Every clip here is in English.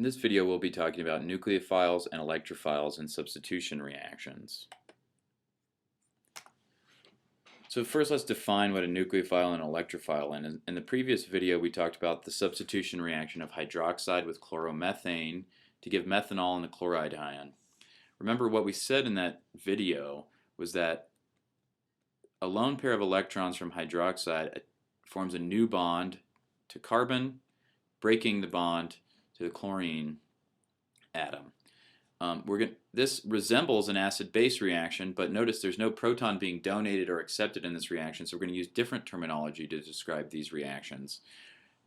In this video we'll be talking about nucleophiles and electrophiles in substitution reactions. So first let's define what a nucleophile and an electrophile is. In the previous video we talked about the substitution reaction of hydroxide with chloromethane to give methanol in the chloride ion. Remember what we said in that video was that a lone pair of electrons from hydroxide forms a new bond to carbon, breaking the bond to the chlorine atom. This resembles an acid-base reaction, but notice there's no proton being donated or accepted in this reaction, so we're going to use different terminology to describe these reactions.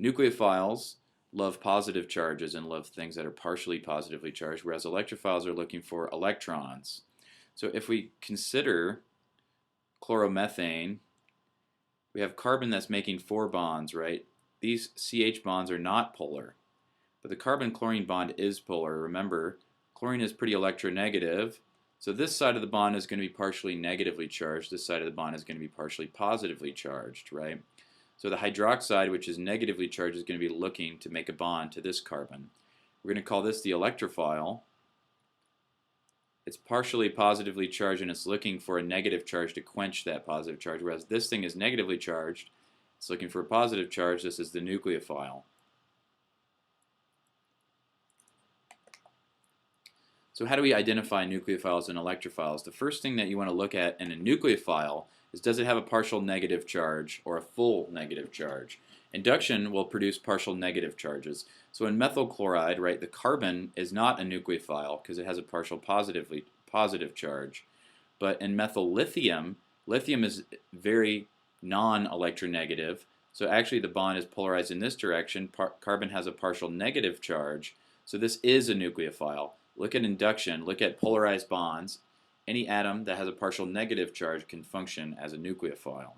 Nucleophiles love positive charges and love things that are partially positively charged, whereas electrophiles are looking for electrons. So if we consider chloromethane, we have carbon that's making 4 bonds, right? These CH bonds are not polar, but the carbon-chlorine bond is polar. Remember, chlorine is pretty electronegative, so this side of the bond is going to be partially negatively charged. This side of the bond is going to be partially positively charged, right? So the hydroxide, which is negatively charged, is going to be looking to make a bond to this carbon. We're going to call this the electrophile. It's partially positively charged and it's looking for a negative charge to quench that positive charge, whereas this thing is negatively charged. It's looking for a positive charge. This is the nucleophile. So how do we identify nucleophiles and electrophiles? The first thing that you want to look at in a nucleophile is, does it have a partial negative charge or a full negative charge? Induction will produce partial negative charges. So in methyl chloride, right, the carbon is not a nucleophile because it has a partial positive charge. But in methyl lithium, lithium is very non-electronegative. So actually the bond is polarized in this direction. Carbon has a partial negative charge. So this is a nucleophile. Look at induction, look at polarized bonds. Any atom that has a partial negative charge can function as a nucleophile.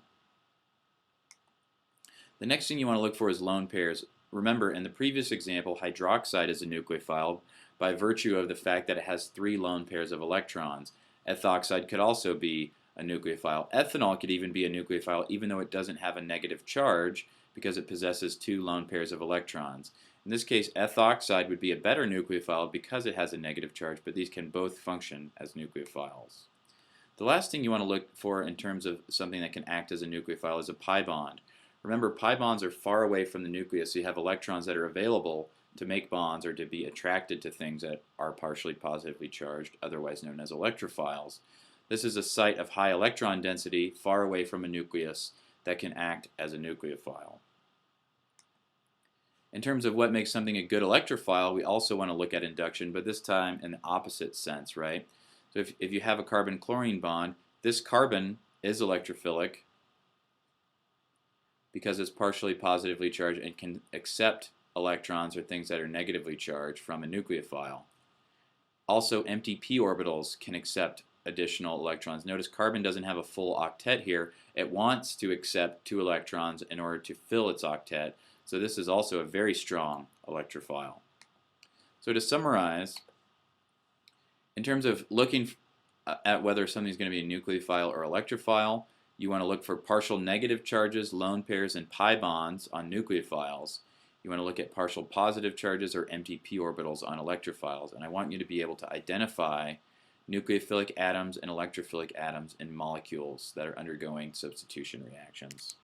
The next thing you want to look for is lone pairs. Remember, in the previous example, hydroxide is a nucleophile by virtue of the fact that it has 3 lone pairs of electrons. Ethoxide could also be a nucleophile. Ethanol could even be a nucleophile even though it doesn't have a negative charge because it possesses 2 lone pairs of electrons. In this case, ethoxide would be a better nucleophile because it has a negative charge, but these can both function as nucleophiles. The last thing you want to look for in terms of something that can act as a nucleophile is a pi bond. Remember, pi bonds are far away from the nucleus, so you have electrons that are available to make bonds or to be attracted to things that are partially positively charged, otherwise known as electrophiles. This is a site of high electron density far away from a nucleus that can act as a nucleophile. In terms of what makes something a good electrophile, we also want to look at induction, but this time in the opposite sense, right? So if you have a carbon-chlorine bond, this carbon is electrophilic because it's partially positively charged and can accept electrons or things that are negatively charged from a nucleophile. Also, empty p orbitals can accept additional electrons. Notice carbon doesn't have a full octet here. It wants to accept 2 electrons in order to fill its octet. So this is also a very strong electrophile. So to summarize, in terms of looking at whether something is going to be a nucleophile or electrophile, you want to look for partial negative charges, lone pairs, and pi bonds on nucleophiles. You want to look at partial positive charges or empty p orbitals on electrophiles. And I want you to be able to identify nucleophilic atoms and electrophilic atoms in molecules that are undergoing substitution reactions.